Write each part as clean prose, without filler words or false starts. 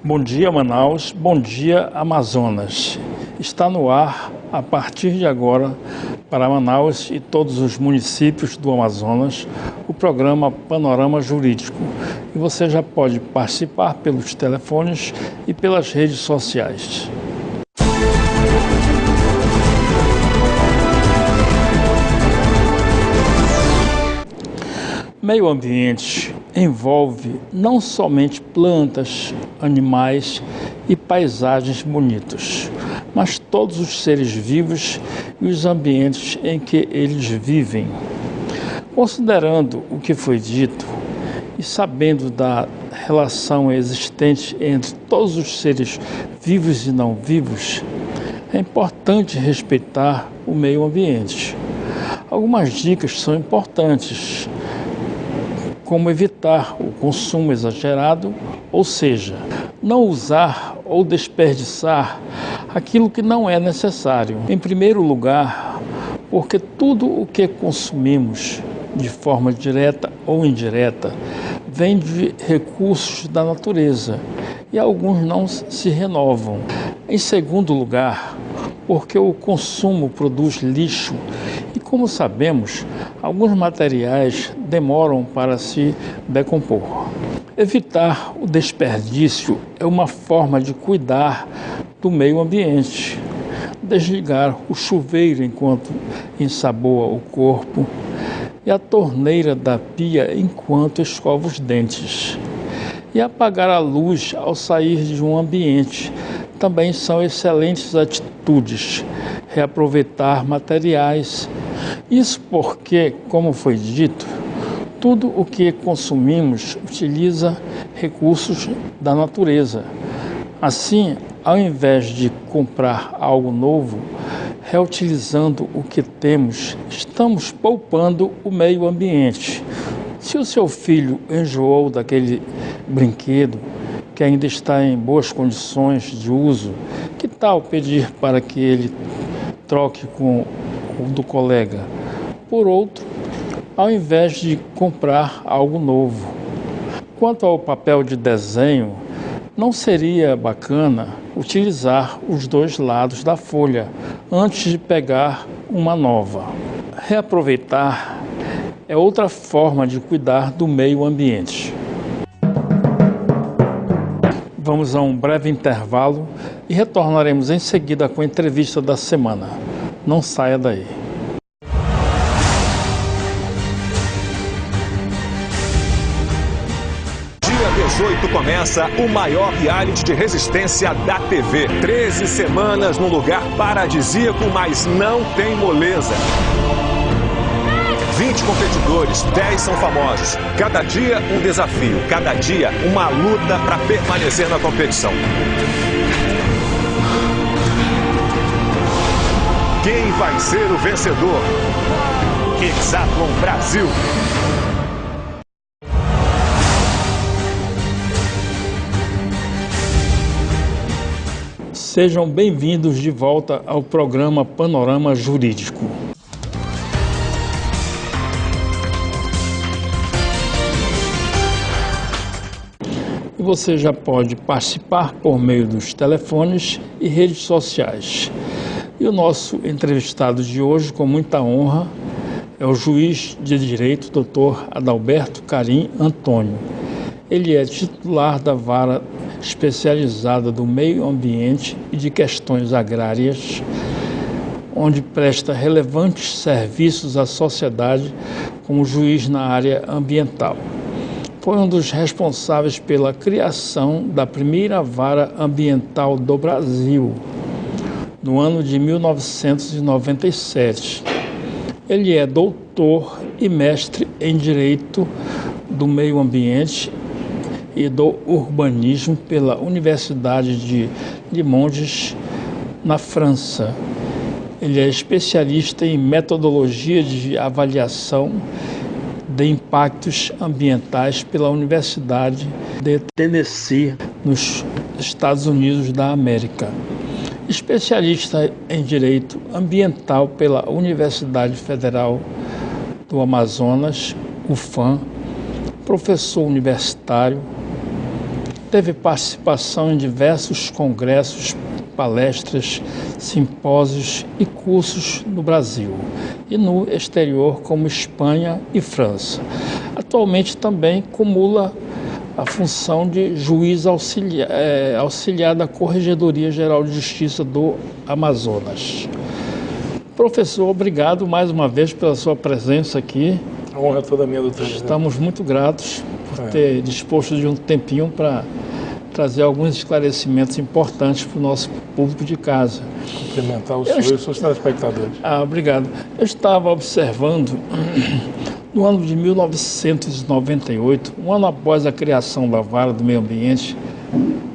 Bom dia, Manaus. Bom dia, Amazonas. Está no ar, a partir de agora, para Manaus e todos os municípios do Amazonas, o programa Panorama Jurídico. E você já pode participar pelos telefones e pelas redes sociais. Meio ambiente envolve não somente plantas, animais e paisagens bonitos, mas todos os seres vivos e os ambientes em que eles vivem. Considerando o que foi dito e sabendo da relação existente entre todos os seres vivos e não vivos, é importante respeitar o meio ambiente. Algumas dicas são importantes, como evitar o consumo exagerado, ou seja, não usar ou desperdiçar aquilo que não é necessário. Em primeiro lugar, porque tudo o que consumimos, de forma direta ou indireta, vem de recursos da natureza e alguns não se renovam. Em segundo lugar, porque o consumo produz lixo e, como sabemos, alguns materiais demoram para se decompor. Evitar o desperdício é uma forma de cuidar do meio ambiente. Desligar o chuveiro enquanto ensaboa o corpo e a torneira da pia enquanto escova os dentes. E apagar a luz ao sair de um ambiente também são excelentes atitudes. Reaproveitar materiais. Isso porque, como foi dito, tudo o que consumimos utiliza recursos da natureza. Assim, ao invés de comprar algo novo, reutilizando o que temos, estamos poupando o meio ambiente. Se o seu filho enjoou daquele brinquedo que ainda está em boas condições de uso, que tal pedir para que ele troque com o do colega por outro, ao invés de comprar algo novo? Quanto ao papel de desenho, não seria bacana utilizar os dois lados da folha antes de pegar uma nova? Reaproveitar é outra forma de cuidar do meio ambiente. Vamos a um breve intervalo e retornaremos em seguida com a entrevista da semana. Não saia daí. Dia 18 começa o maior reality de resistência da TV. 13 semanas num lugar paradisíaco, mas não tem moleza. 20 competidores, 10 são famosos. Cada dia um desafio, cada dia uma luta para permanecer na competição. Quem vai ser o vencedor? Hexatlon Brasil. Sejam bem-vindos de volta ao programa Panorama Jurídico. Você já pode participar por meio dos telefones e redes sociais. E o nosso entrevistado de hoje, com muita honra, é o juiz de direito, Dr. Adalberto Carim Antônio. Ele é titular da Vara Especializada do Meio Ambiente e de Questões Agrárias, onde presta relevantes serviços à sociedade como juiz na área ambiental. Foi um dos responsáveis pela criação da primeira vara ambiental do Brasil, no ano de 1997. Ele é doutor e mestre em Direito do Meio Ambiente e do Urbanismo pela Universidade de Limoges, na França. Ele é especialista em metodologia de avaliação de impactos ambientais pela Universidade de Tennessee, nos Estados Unidos da América. Especialista em Direito Ambiental pela Universidade Federal do Amazonas, UFAM, professor universitário, teve participação em diversos congressos, palestras, simpósios e cursos no Brasil e no exterior, como Espanha e França. Atualmente também cumula a função de juiz auxiliar da Corregedoria Geral de Justiça do Amazonas. Professor, obrigado mais uma vez pela sua presença aqui. A honra é toda minha, doutor. Estamos muito gratos por ter disposto de um tempinho para trazer alguns esclarecimentos importantes para o nosso público de casa. Cumprimentar o senhor e os seus telespectadores. Obrigado. Eu estava observando, no ano de 1998, um ano após a criação da Vara do Meio Ambiente,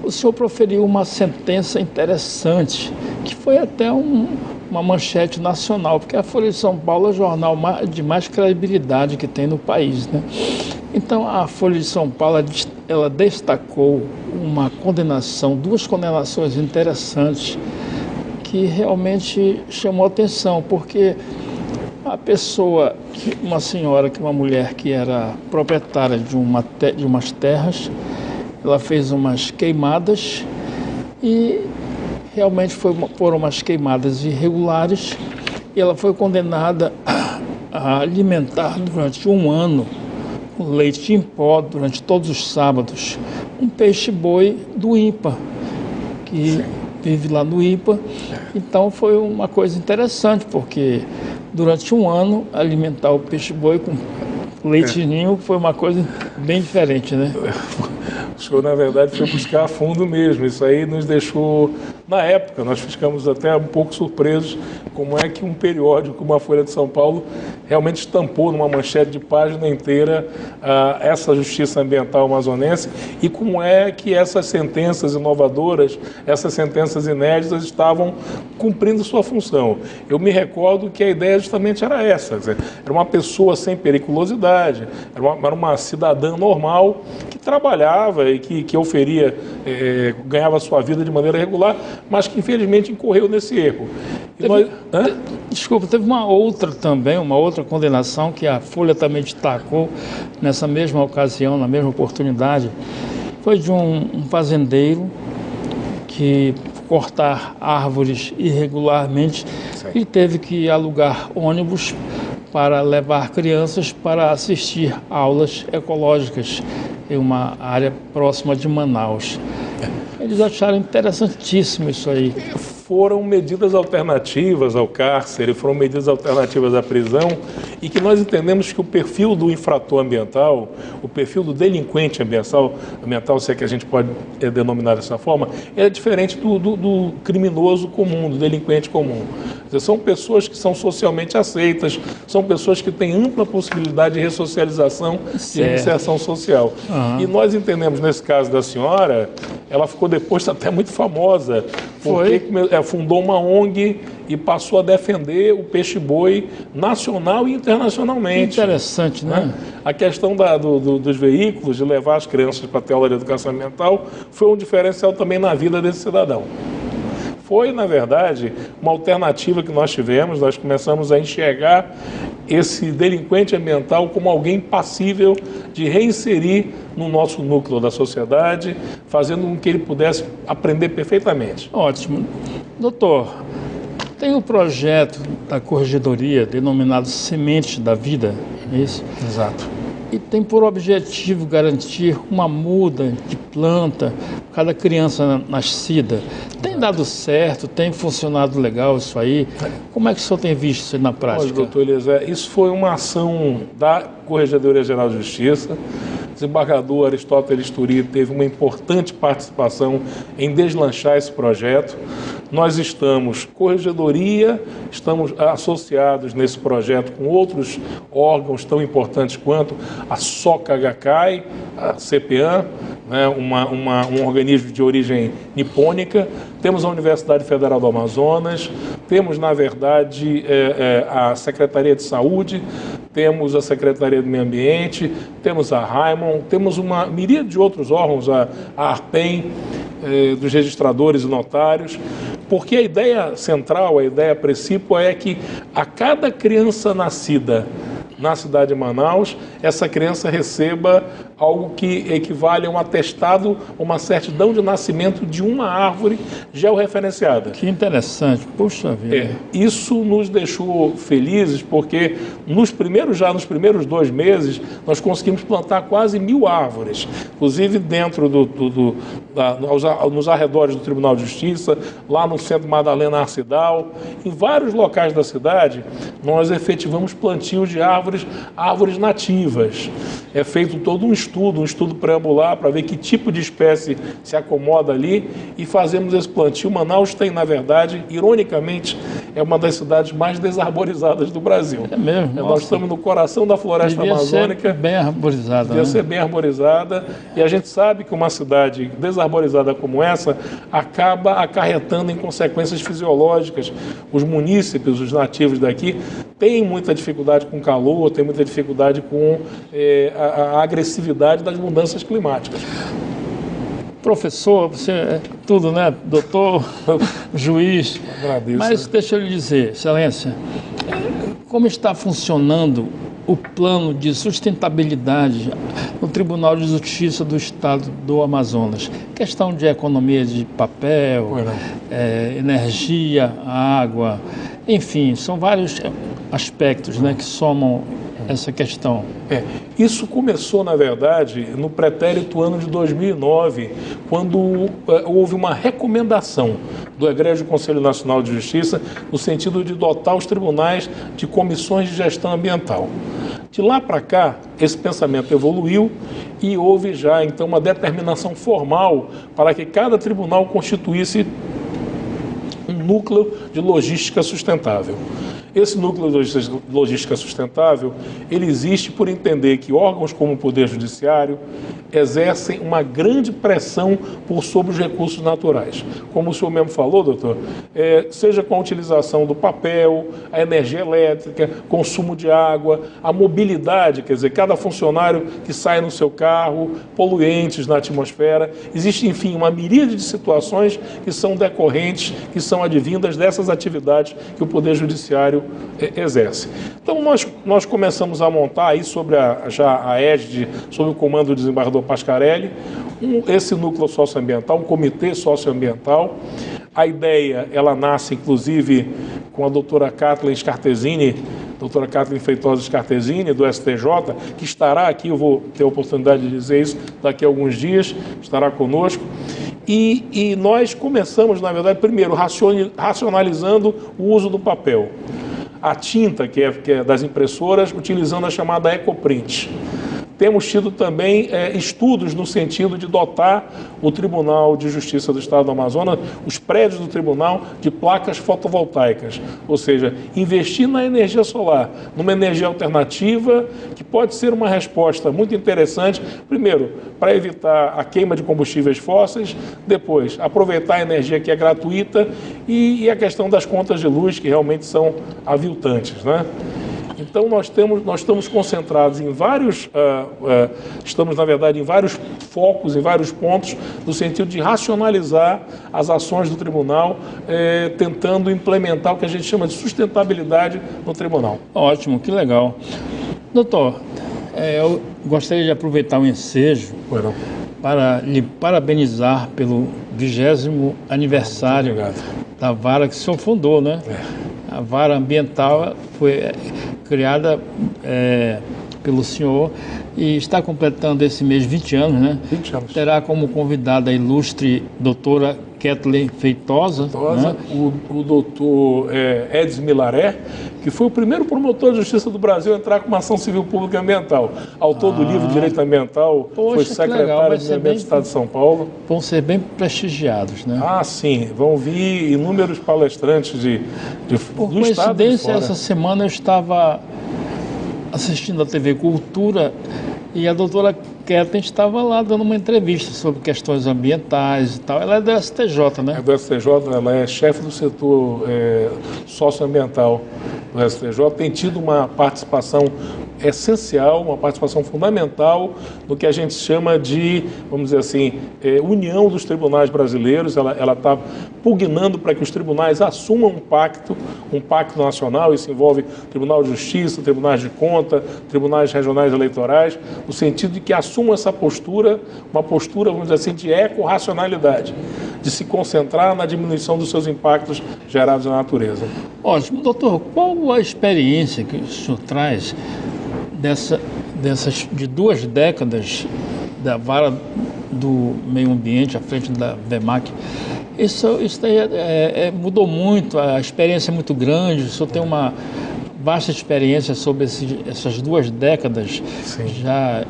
o senhor proferiu uma sentença interessante, que foi até uma manchete nacional, porque a Folha de São Paulo é o jornal de mais credibilidade que tem no país, né? Então, a Folha de São Paulo, ela destacou uma condenação, duas condenações interessantes, que realmente chamou atenção, porque a pessoa, uma mulher que era proprietária de umas terras, ela fez umas queimadas e realmente foram umas queimadas irregulares, e ela foi condenada a alimentar durante um ano, com leite em pó, durante todos os sábados, um peixe-boi do INPA, que vive lá no INPA. Então foi uma coisa interessante, porque durante um ano alimentar o peixe-boi com leite ninho foi uma coisa bem diferente, né? O senhor, na verdade, foi buscar a fundo mesmo. Isso aí nos deixou, na época, nós ficamos até um pouco surpresos como é que um periódico como a Folha de São Paulo realmente estampou numa manchete de página inteira essa justiça ambiental amazonense, e como é que essas sentenças inovadoras, essas sentenças inéditas estavam cumprindo sua função. Eu me recordo que a ideia justamente era essa, quer dizer, era uma pessoa sem periculosidade, era uma cidadã normal que trabalhava e que oferia, ganhava sua vida de maneira regular, mas que infelizmente incorreu nesse erro. Teve uma outra condenação que a Folha também destacou nessa mesma ocasião, na mesma oportunidade. Foi de um fazendeiro que cortar árvores irregularmente e teve que alugar ônibus para levar crianças para assistir aulas ecológicas em uma área próxima de Manaus. Eles acharam interessantíssimo isso aí. Foram medidas alternativas ao cárcere, foram medidas alternativas à prisão, e que nós entendemos que o perfil do infrator ambiental, o perfil do delinquente ambiental, se é que a gente pode denominar dessa forma, é diferente do criminoso comum, do delinquente comum. São pessoas que são socialmente aceitas, são pessoas que têm ampla possibilidade de ressocialização e inserção social. E nós entendemos, nesse caso da senhora, ela ficou depois até muito famosa, porque fundou uma ONG e passou a defender o peixe-boi nacional e internacionalmente. Interessante, né? A questão dos veículos, de levar as crianças para a ter aula de educação ambiental, foi um diferencial também na vida desse cidadão. Foi, na verdade, uma alternativa que nós tivemos. Nós começamos a enxergar esse delinquente ambiental como alguém passível de reinserir no nosso núcleo da sociedade, fazendo com que ele pudesse aprender perfeitamente. Ótimo. Doutor, tem um projeto da Corregedoria denominado Semente da Vida, é isso? Exato. E tem por objetivo garantir uma muda de planta para cada criança nascida. Tem dado certo? Tem funcionado legal isso aí? Como é que o senhor tem visto isso aí na prática? Olha, doutor Eliezer, isso foi uma ação da Corregedoria Geral de Justiça. O desembargador Aristóteles Turi teve uma importante participação em deslanchar esse projeto. Nós estamos associados nesse projeto com outros órgãos tão importantes quanto a SOCA-Gakkai, a CPAM, né, um organismo de origem nipônica. Temos a Universidade Federal do Amazonas, temos, na verdade, a Secretaria de Saúde, temos a Secretaria do Meio Ambiente, temos a Raimon, temos uma miríade de outros órgãos, a ARPEM, dos registradores e notários, porque a ideia central, a ideia principal é que a cada criança nascida na cidade de Manaus, essa criança receba algo que equivale a um atestado, uma certidão de nascimento de uma árvore georreferenciada. Que interessante, puxa vida. Isso nos deixou felizes porque nos primeiros 2 meses nós conseguimos plantar quase 1.000 árvores, inclusive dentro nos arredores do Tribunal de Justiça, lá no Centro Madalena Arcidal, em vários locais da cidade, nós efetivamos plantios de árvores nativas. É feito todo um estudo preambular para ver que tipo de espécie se acomoda ali e fazemos esse plantio. Manaus tem, na verdade, ironicamente, é uma das cidades mais desarborizadas do Brasil. É mesmo? Nós estamos no coração da floresta amazônica. Ser bem arborizada. Devia ser bem arborizada. E a gente sabe que uma cidade desarborizada como essa acaba acarretando em consequências fisiológicas. Os munícipes, os nativos daqui, têm muita dificuldade com calor, têm muita dificuldade com a agressividade das mudanças climáticas. Professor, você é tudo, né? Doutor, juiz. Agradeço. Mas deixa eu lhe dizer, Excelência, como está funcionando o plano de sustentabilidade no Tribunal de Justiça do Estado do Amazonas? Questão de economia de papel, energia, água, enfim, são vários aspectos, né, que somam essa questão. Isso começou, na verdade, no pretérito ano de 2009, quando houve uma recomendação do Egrégio Conselho Nacional de Justiça no sentido de dotar os tribunais de comissões de gestão ambiental. De lá para cá, esse pensamento evoluiu e houve já, então, uma determinação formal para que cada tribunal constituísse um núcleo de logística sustentável. Esse núcleo de logística sustentável, ele existe por entender que órgãos como o Poder Judiciário exercem uma grande pressão sobre os recursos naturais. Como o senhor mesmo falou, doutor, seja com a utilização do papel, a energia elétrica, consumo de água, a mobilidade, quer dizer, cada funcionário que sai no seu carro, poluentes na atmosfera. Existe, enfim, uma miríade de situações que são decorrentes, que são advindas dessas atividades que o Poder Judiciário exerce. Então, nós começamos a montar aí sobre a égide, sob o comando do desembargador Pascarelli, esse núcleo socioambiental, um comitê socioambiental. A ideia, ela nasce, inclusive, com a doutora Kathleen Scartesini, doutora Kathleen Feitosa Scartesini, do STJ, que estará aqui, eu vou ter a oportunidade de dizer isso daqui a alguns dias, estará conosco. E nós começamos, na verdade, primeiro, racionalizando o uso do papel. A tinta, que é das impressoras, utilizando a chamada Ecoprint. Temos tido também estudos no sentido de dotar o Tribunal de Justiça do Estado do Amazonas, os prédios do tribunal, de placas fotovoltaicas. Ou seja, investir na energia solar, numa energia alternativa, que pode ser uma resposta muito interessante, primeiro, para evitar a queima de combustíveis fósseis, depois, aproveitar a energia que é gratuita e a questão das contas de luz, que realmente são aviltantes, né? Então, nós estamos concentrados em vários, estamos, na verdade, em vários focos, em vários pontos, no sentido de racionalizar as ações do tribunal, tentando implementar o que a gente chama de sustentabilidade no tribunal. Ótimo, que legal. Doutor, eu gostaria de aproveitar o ensejo para lhe parabenizar pelo 20º aniversário da vara que o senhor fundou, né? A vara ambiental foi criada pelo senhor e está completando esse mês 20 anos, né? 20 anos. Terá como convidada a ilustre doutora Kathleen Feitosa, né? O doutor Edson Milaré, que foi o primeiro promotor de justiça do Brasil a entrar com uma ação civil pública ambiental. Autor do livro Direito Ambiental, foi secretário de Meio do Estado de São Paulo. Vão ser bem prestigiados, né? Ah, sim. Vão vir inúmeros palestrantes Por do Estado de fora. Essa semana eu estava assistindo a TV Cultura e a doutora Kathleen estava lá dando uma entrevista sobre questões ambientais e tal. Ela é do STJ, né? É do STJ, ela é chefe do setor socioambiental do STJ. Tem tido uma participação essencial, uma participação fundamental no que a gente chama de, vamos dizer assim, união dos tribunais brasileiros. Ela está pugnando para que os tribunais assumam um pacto nacional. Isso envolve Tribunal de Justiça, Tribunais de Conta, Tribunais Regionais Eleitorais, no sentido de que assumam essa postura, uma postura, vamos dizer assim, de ecorracionalidade, de se concentrar na diminuição dos seus impactos gerados na natureza. Ótimo. Doutor, qual a experiência que o senhor traz de 2 décadas da vara do meio ambiente à frente da VEMAC? Isso daí mudou muito, a experiência é muito grande, o senhor tem uma vasta experiência sobre essas 2 décadas. Sim. Já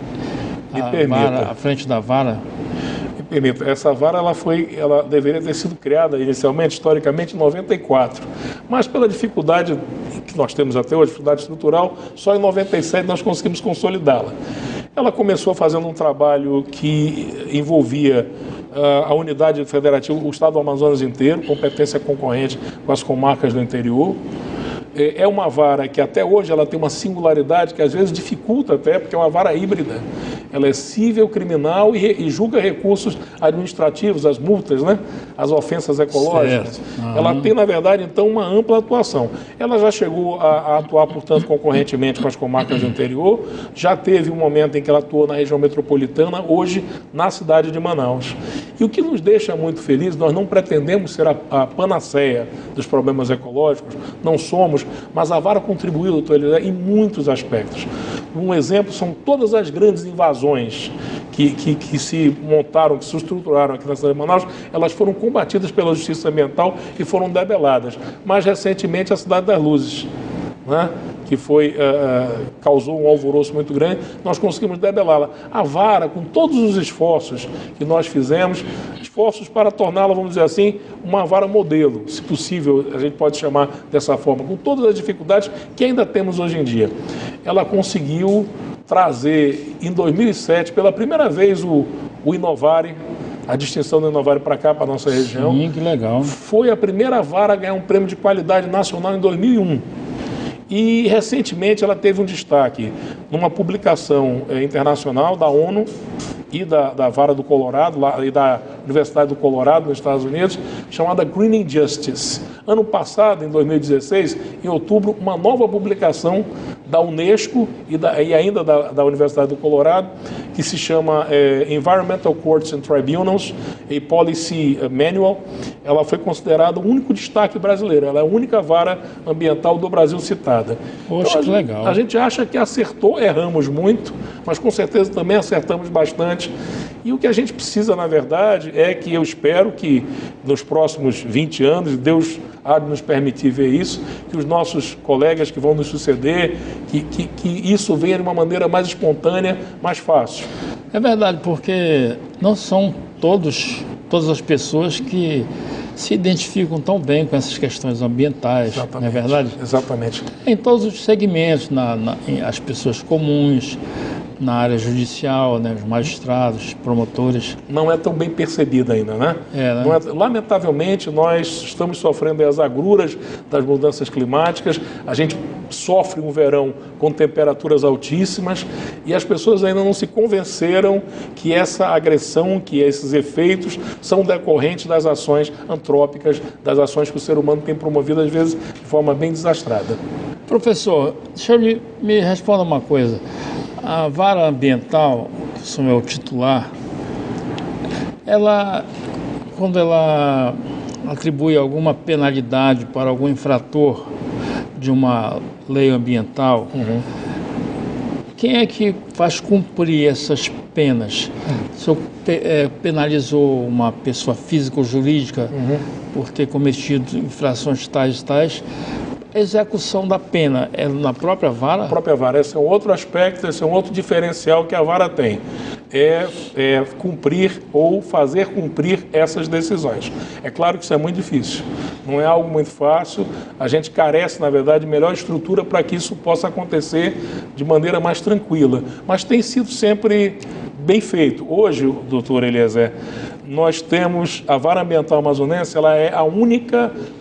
à frente da vara. Me permita, essa vara ela deveria ter sido criada inicialmente, historicamente, em 94, mas pela dificuldade que nós temos até hoje, dificuldade estrutural, só em 97 nós conseguimos consolidá-la. Ela começou fazendo um trabalho que envolvia a unidade federativa, o estado do Amazonas inteiro, competência concorrente com as comarcas do interior. É uma vara que até hoje ela tem uma singularidade que às vezes dificulta até, porque é uma vara híbrida. Ela é cível, criminal e julga recursos administrativos, as multas, né? As ofensas ecológicas. Ela tem, na verdade, então, uma ampla atuação. Ela já chegou a atuar, portanto, concorrentemente com as comarcas do interior, já teve um momento em que ela atuou na região metropolitana, hoje na cidade de Manaus. E o que nos deixa muito felizes, nós não pretendemos ser a panaceia dos problemas ecológicos, não somos, mas a vara contribuiu, doutor Eliezer, em muitos aspectos. Um exemplo são todas as grandes invasões que se montaram, que se estruturaram aqui na cidade de Manaus. Elas foram combatidas pela Justiça Ambiental e foram debeladas. Mais recentemente, a Cidade das Luzes, né? Que causou um alvoroço muito grande, nós conseguimos debelá-la. A vara, com todos os esforços que nós fizemos, esforços para torná-la, vamos dizer assim, uma vara modelo, se possível, a gente pode chamar dessa forma, com todas as dificuldades que ainda temos hoje em dia. Ela conseguiu trazer, em 2007, pela primeira vez, o Inovare, a distinção do Inovare para cá, para a nossa região. Sim, que legal. Foi a primeira vara a ganhar um prêmio de qualidade nacional em 2001. E, recentemente, ela teve um destaque numa publicação internacional da ONU e da Vara do Colorado, e da Universidade do Colorado, nos Estados Unidos, chamada Green Injustice. Ano passado, em 2016, em outubro, uma nova publicação da Unesco e ainda da Universidade do Colorado, que se chama Environmental Courts and Tribunals, a Policy Manual. Ela foi considerada o único destaque brasileiro. Ela é a única vara ambiental do Brasil citada. Poxa, então, que legal. A gente acha que acertou, erramos muito, mas com certeza também acertamos bastante. E o que a gente precisa, na verdade, é que eu espero que nos próximos 20 anos, Deus há de nos permitir ver isso, que os nossos colegas que vão nos suceder, que isso venha de uma maneira mais espontânea, mais fácil. É verdade, porque não são todas as pessoas que se identificam tão bem com essas questões ambientais, exatamente, não é verdade? Exatamente. Em todos os segmentos, as pessoas comuns, na área judicial, né, os magistrados, promotores. Não é tão bem percebida ainda, né? Né? Lamentavelmente, nós estamos sofrendo as agruras das mudanças climáticas, a gente sofre um verão com temperaturas altíssimas e as pessoas ainda não se convenceram que essa agressão, que esses efeitos são decorrentes das ações antrópicas, das ações que o ser humano tem promovido, às vezes, de forma bem desastrada. Professor, deixa eu me responda uma coisa. A vara ambiental, que sou meu titular, quando ela atribui alguma penalidade para algum infrator de uma lei ambiental, quem é que faz cumprir essas penas? Se eu penalizou uma pessoa física ou jurídica por ter cometido infrações tais e tais, a execução da pena é na própria vara? Na própria vara. Esse é um outro aspecto, esse é um outro diferencial que a vara tem. É cumprir ou fazer cumprir essas decisões. É claro que isso é muito difícil. Não é algo muito fácil. A gente carece, na verdade, de melhor estrutura para que isso possa acontecer de maneira mais tranquila. Mas tem sido sempre bem feito. Hoje, doutor Eliezer, nós temos a Vara Ambiental Amazonense, ela é o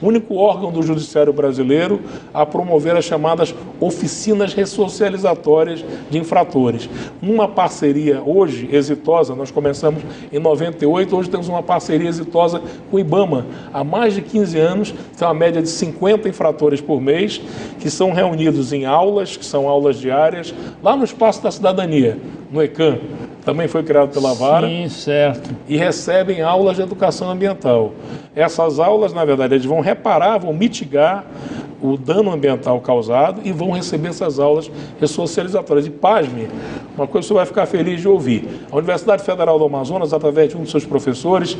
único órgão do Judiciário brasileiro a promover as chamadas oficinas ressocializatórias de infratores. Uma parceria hoje exitosa, nós começamos em 98, hoje temos uma parceria exitosa com o IBAMA. Há mais de 15 anos, tem uma média de 50 infratores por mês, que são reunidos em aulas, que são aulas diárias, lá no Espaço da Cidadania, no ECAM. Também foi criado pela Vara. Sim, certo. E recebem aulas de educação ambiental. Essas aulas, na verdade, eles vão reparar, vão mitigar o dano ambiental causado e vão receber essas aulas ressocializatórias. E pasme, uma coisa que você vai ficar feliz de ouvir. A Universidade Federal do Amazonas, através de um dos seus professores,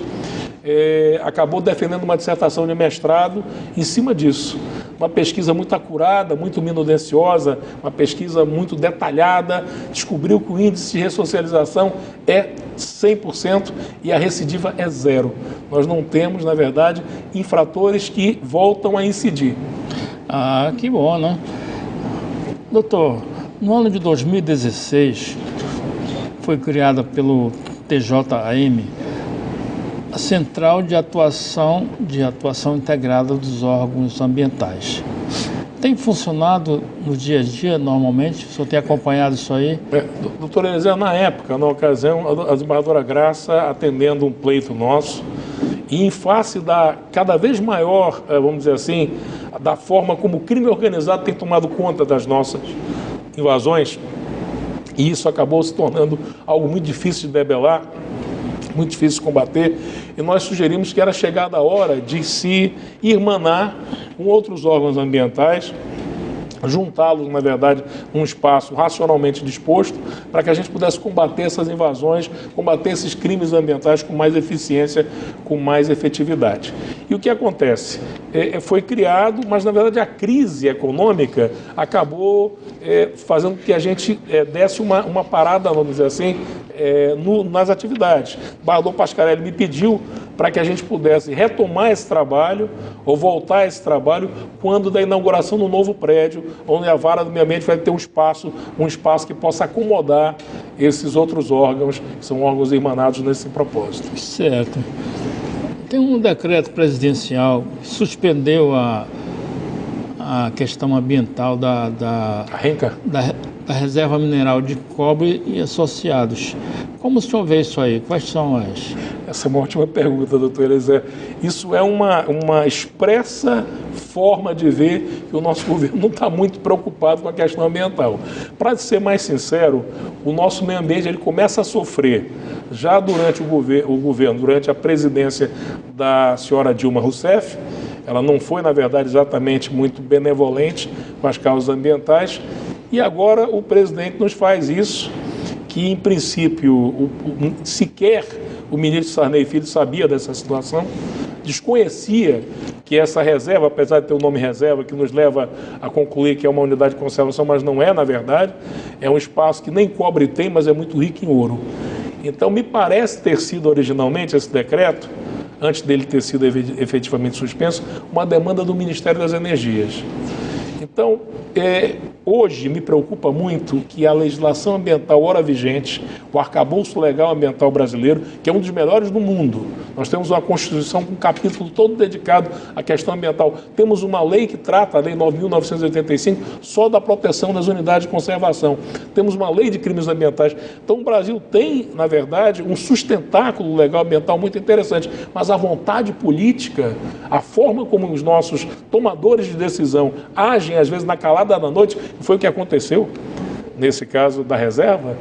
acabou defendendo uma dissertação de mestrado em cima disso. Uma pesquisa muito acurada, muito minuciosa, uma pesquisa muito detalhada, descobriu que o índice de ressocialização é 100% e a recidiva é 0. Nós não temos, na verdade, infratores que voltam a incidir. Ah, que bom, né? Doutor, no ano de 2016, foi criada pelo TJM a Central de Atuação Integrada dos Órgãos Ambientais. Tem funcionado no dia a dia, normalmente? O senhor tem acompanhado isso aí? Doutor Eliezer, na época, na ocasião, a desembargadora Graça atendendo um pleito nosso, e em face da cada vez maior, vamos dizer assim, da forma como o crime organizado tem tomado conta das nossas invasões, e isso acabou se tornando algo muito difícil de debelar, muito difícil de combater, e nós sugerimos que era chegada a hora de se irmanar com outros órgãos ambientais, juntá-los, na verdade, num espaço racionalmente disposto, para que a gente pudesse combater essas invasões, combater esses crimes ambientais com mais eficiência, com mais efetividade. E o que acontece? Foi criado, mas, na verdade, a crise econômica acabou fazendo com que a gente desse uma parada, vamos dizer assim, nas atividades. O Bardo Pascarelli me pediu para que a gente pudesse retomar esse trabalho ou voltar a esse trabalho quando da inauguração do novo prédio, onde a Vara do Meio Ambiente vai ter um espaço que possa acomodar esses outros órgãos, que são órgãos irmanados nesse propósito. Certo. Tem um decreto presidencial que suspendeu a questão ambiental da Reserva Mineral de Cobre e Associados. Como o senhor vê isso aí? Quais são as... Essa é uma ótima pergunta, doutor Eliezer. Isso é uma expressa forma de ver que o nosso governo não está muito preocupado com a questão ambiental. Para ser mais sincero, o nosso meio ambiente ele começa a sofrer já durante o governo, durante a presidência da senhora Dilma Rousseff. Ela não foi, na verdade, exatamente muito benevolente com as causas ambientais. E agora o presidente nos faz isso, que em princípio sequer o ministro Sarney Filho sabia dessa situação, desconhecia que essa reserva, apesar de ter o nome reserva, que nos leva a concluir que é uma unidade de conservação, mas não é, na verdade, é um espaço que nem cobre tem, mas é muito rico em ouro. Então, me parece ter sido originalmente esse decreto, antes dele ter sido efetivamente suspenso, uma demanda do Ministério das Energias. Então, hoje me preocupa muito que a legislação ambiental ora vigente, o arcabouço legal ambiental brasileiro, que é um dos melhores do mundo, nós temos uma Constituição com um capítulo todo dedicado à questão ambiental. Temos uma lei que trata, a Lei 9.985, só da proteção das unidades de conservação. Temos uma lei de crimes ambientais. Então o Brasil tem, na verdade, um sustentáculo legal ambiental muito interessante, mas a vontade política, a forma como os nossos tomadores de decisão agem, às vezes na calada da noite, foi o que aconteceu nesse caso da reserva,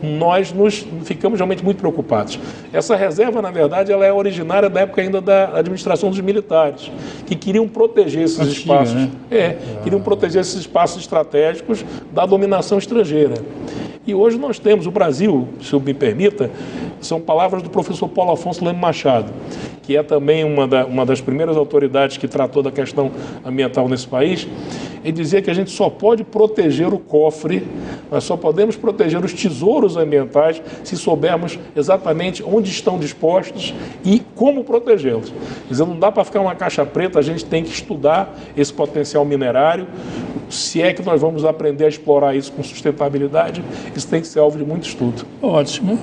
nós ficamos realmente muito preocupados. Essa reserva, na verdade, ela é originária da época ainda da administração dos militares, que queriam proteger esses espaços, né? Queriam proteger esses espaços estratégicos da dominação estrangeira. E hoje nós temos o Brasil, se eu me permita, são palavras do professor Paulo Afonso Leme Machado, que é também uma das primeiras autoridades que tratou da questão ambiental nesse país. Ele dizia que a gente só pode proteger o cofre, nós só podemos proteger os tesouros ambientais se soubermos exatamente onde estão dispostos e como protegê-los. Quer dizer, não dá para ficar uma caixa preta, a gente tem que estudar esse potencial minerário. Se é que nós vamos aprender a explorar isso com sustentabilidade, isso tem que ser alvo de muito estudo. Ótimo.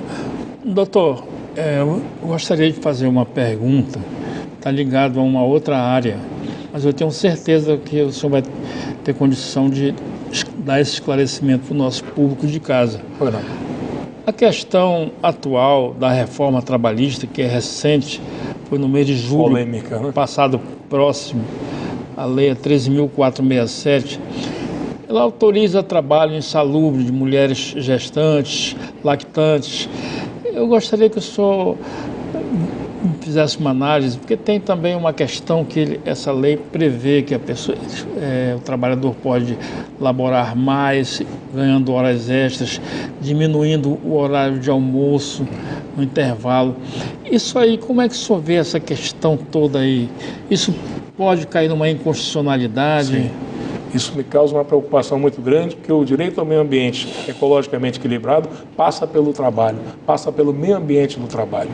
Doutor, Eu gostaria de fazer uma pergunta, está ligado a uma outra área, mas eu tenho certeza que o senhor vai ter condição de dar esse esclarecimento para o nosso público de casa. A questão atual da reforma trabalhista, que é recente, foi no mês de julho polêmica, né? Passado próximo, a Lei 13.467, ela autoriza trabalho insalubre de mulheres gestantes, lactantes. Eu gostaria que o senhor fizesse uma análise, porque tem também uma questão que essa lei prevê que o trabalhador pode laborar mais, ganhando horas extras, diminuindo o horário de almoço no intervalo. Isso aí, como é que o senhor vê essa questão toda aí? Isso pode cair numa inconstitucionalidade? Sim. Isso me causa uma preocupação muito grande, porque o direito ao meio ambiente ecologicamente equilibrado passa pelo trabalho, passa pelo meio ambiente do trabalho.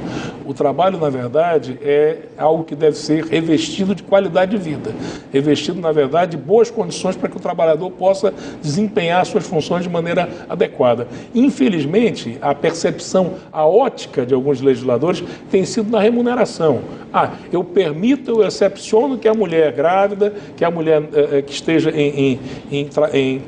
O trabalho, na verdade, é algo que deve ser revestido de qualidade de vida, revestido, na verdade, de boas condições para que o trabalhador possa desempenhar suas funções de maneira adequada. Infelizmente, a percepção, a ótica de alguns legisladores tem sido na remuneração. Eu permito, eu excepciono que a mulher grávida, que a mulher que esteja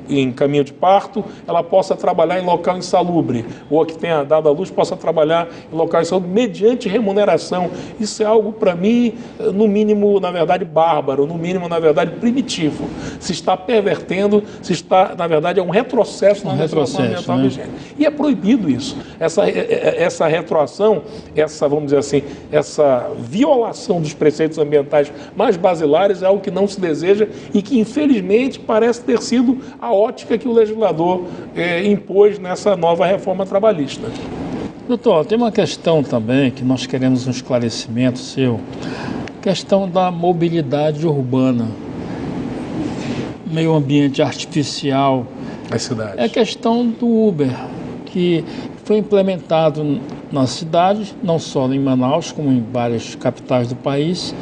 em caminho de parto, ela possa trabalhar em local insalubre, ou a que tenha dado à luz possa trabalhar em local insalubre mediante remuneração. Isso é algo, para mim, no mínimo, na verdade, bárbaro, no mínimo, na verdade, primitivo. Se está pervertendo, se está, na verdade, é um retrocesso na legislação ambiental vigente. E é proibido isso. Essa retroação, vamos dizer assim, essa violação dos preceitos ambientais mais basilares é algo que não se deseja e que, infelizmente, parece ter sido a ótica que o legislador impôs nessa nova reforma trabalhista. Doutor, tem uma questão também que nós queremos um esclarecimento seu, questão da mobilidade urbana, meio ambiente artificial. As cidades. É a questão do Uber, que foi implementado na cidade, não só em Manaus, como em várias capitais do país.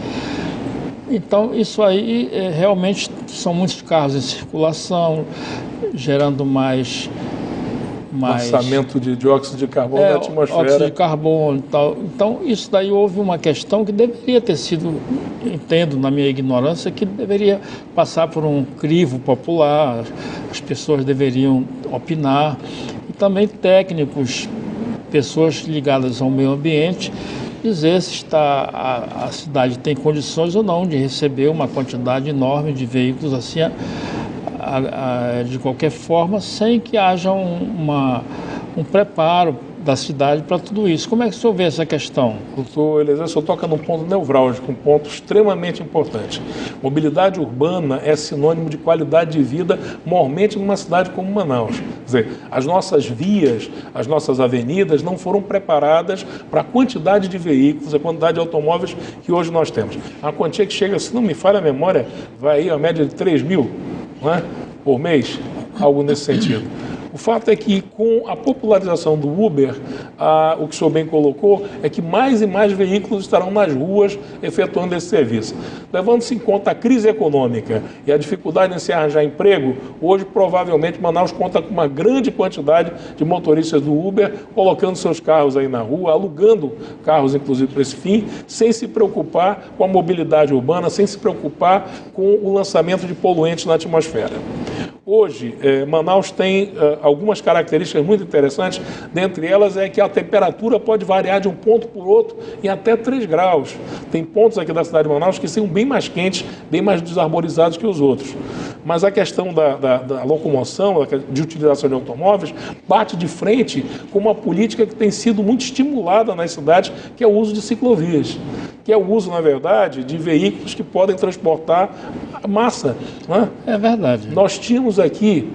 Então, isso aí realmente são muitos carros em circulação, gerando mais lançamento de dióxido de carbono na atmosfera. Óxido de carbono e tal. Então, isso daí houve uma questão que deveria ter sido, entendo na minha ignorância, que deveria passar por um crivo popular, as pessoas deveriam opinar, e também técnicos, pessoas ligadas ao meio ambiente, dizer se a cidade tem condições ou não de receber uma quantidade enorme de veículos assim, de qualquer forma, sem que haja um preparo da cidade para tudo isso. Como é que o senhor vê essa questão? Doutor Eliezer, o senhor toca num ponto nevrálgico, um ponto extremamente importante. Mobilidade urbana é sinônimo de qualidade de vida, mormente numa cidade como Manaus. Quer dizer, as nossas vias, as nossas avenidas não foram preparadas para a quantidade de veículos, a quantidade de automóveis que hoje nós temos. A quantia que chega, se não me falha a memória, vai aí a média de 3 mil, não é? Por mês, algo nesse sentido. O fato é que, com a popularização do Uber, o que o senhor bem colocou, é que mais e mais veículos estarão nas ruas efetuando esse serviço. Levando-se em conta a crise econômica e a dificuldade em se arranjar emprego, hoje, provavelmente, Manaus conta com uma grande quantidade de motoristas do Uber, colocando seus carros aí na rua, alugando carros, inclusive, para esse fim, sem se preocupar com a mobilidade urbana, sem se preocupar com o lançamento de poluentes na atmosfera. Hoje, Manaus tem algumas características muito interessantes, dentre elas é que a temperatura pode variar de um ponto por outro em até 3 graus. Tem pontos aqui da cidade de Manaus que são bem mais quentes, bem mais desarborizados que os outros. Mas a questão da locomoção, de utilização de automóveis, bate de frente com uma política que tem sido muito estimulada nas cidades, que é o uso de ciclovias, que é o uso, na verdade, de veículos que podem transportar massa. Não é? É verdade. Nós tínhamos aqui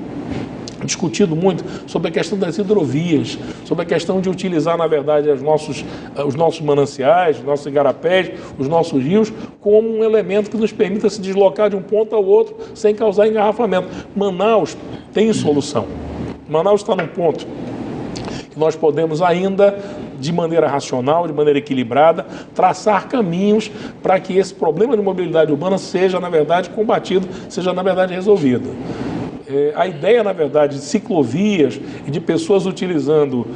discutido muito sobre a questão das hidrovias, sobre a questão de utilizar, na verdade, os nossos mananciais, os nossos igarapés, os nossos rios, como um elemento que nos permita se deslocar de um ponto ao outro sem causar engarrafamento. Manaus tem solução. Manaus está num ponto que nós podemos ainda, de maneira racional, de maneira equilibrada, traçar caminhos para que esse problema de mobilidade urbana seja, na verdade, combatido, seja, na verdade, resolvido. A ideia, na verdade, de ciclovias e de pessoas utilizando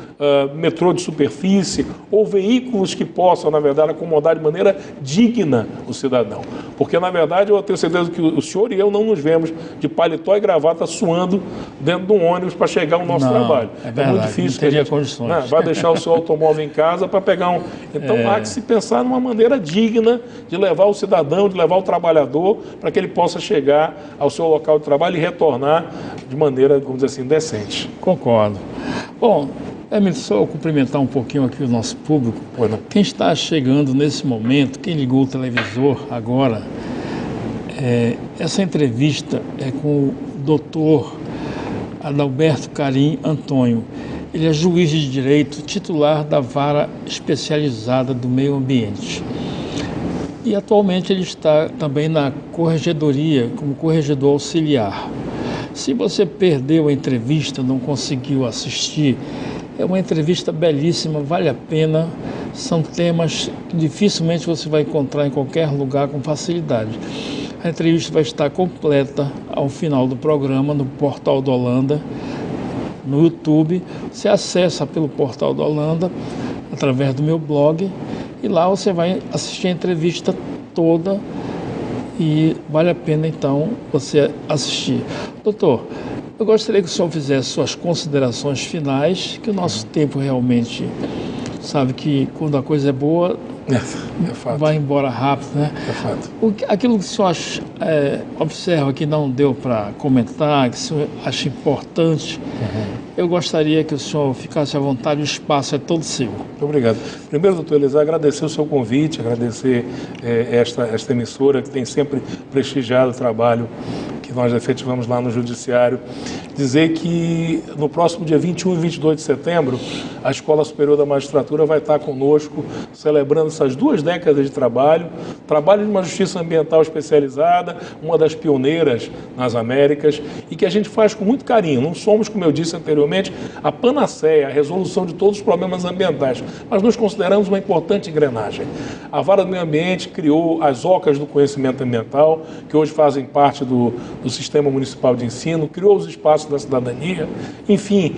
metrô de superfície ou veículos que possam, na verdade, acomodar de maneira digna o cidadão. Porque, na verdade, eu tenho certeza que o senhor e eu não nos vemos de paletó e gravata suando dentro de um ônibus para chegar ao nosso trabalho. É verdade, muito difícil. não teria condições. Vai deixar o seu automóvel em casa para pegar um... Então, há que se pensar numa maneira digna de levar o cidadão, de levar o trabalhador, para que ele possa chegar ao seu local de trabalho e retornar de maneira, vamos dizer assim, decente. Concordo. Bom, só cumprimentar um pouquinho aqui o nosso público. Quem está chegando nesse momento, quem ligou o televisor agora, essa entrevista é com o doutor Adalberto Carim Antônio. Ele é juiz de direito, titular da Vara Especializada do Meio Ambiente. E atualmente ele está também na corregedoria, como corregedor auxiliar. Se você perdeu a entrevista, não conseguiu assistir, é uma entrevista belíssima, vale a pena. São temas que dificilmente você vai encontrar em qualquer lugar com facilidade. A entrevista vai estar completa ao final do programa no Portal do Holanda, no YouTube. Você acessa pelo Portal do Holanda, através do meu blog, e lá você vai assistir a entrevista toda e vale a pena, então, você assistir. Doutor, eu gostaria que o senhor fizesse suas considerações finais, que o nosso tempo realmente, sabe que quando a coisa é boa, vai embora rápido, né? É fato. Aquilo que o senhor observa que não deu para comentar, que o senhor acha importante, eu gostaria que o senhor ficasse à vontade, o espaço é todo seu. Muito obrigado. Primeiro, doutor Eliezer, agradecer o seu convite, agradecer esta emissora que tem sempre prestigiado o trabalho que nós efetivamos lá no Judiciário. Dizer que no próximo dia 21 e 22 de setembro, a Escola Superior da Magistratura vai estar conosco, celebrando essas 2 décadas de trabalho de uma justiça ambiental especializada, uma das pioneiras nas Américas, e que a gente faz com muito carinho. Não somos, como eu disse anteriormente, a panaceia, a resolução de todos os problemas ambientais, mas nos consideramos uma importante engrenagem. A Vara do Meio Ambiente criou as OCAs do conhecimento ambiental, que hoje fazem parte do Sistema Municipal de Ensino, criou os espaços da cidadania. Enfim,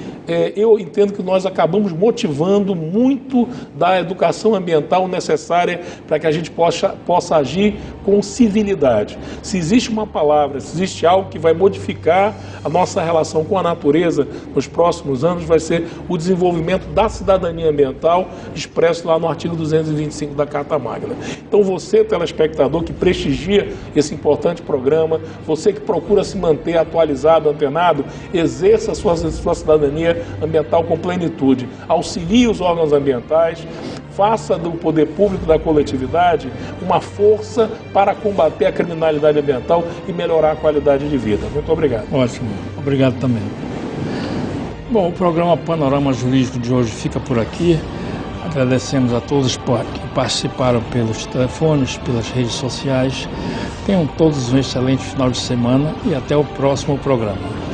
eu entendo que nós acabamos motivando muito da educação ambiental necessária para que a gente possa agir com civilidade. Se existe uma palavra, se existe algo que vai modificar a nossa relação com a natureza nos próximos anos, vai ser o desenvolvimento da cidadania ambiental, expresso lá no artigo 225 da Carta Magna. Então você, telespectador, que prestigia esse importante programa, você que procura se manter atualizado, antenado, exerça a sua cidadania ambiental com plenitude, auxilie os órgãos ambientais, faça do poder público, da coletividade, uma força para combater a criminalidade ambiental e melhorar a qualidade de vida. Muito obrigado. Ótimo, obrigado também. Bom, o programa Panorama Jurídico de hoje fica por aqui. Agradecemos a todos que participaram pelos telefones, pelas redes sociais. Tenham todos um excelente final de semana e até o próximo programa.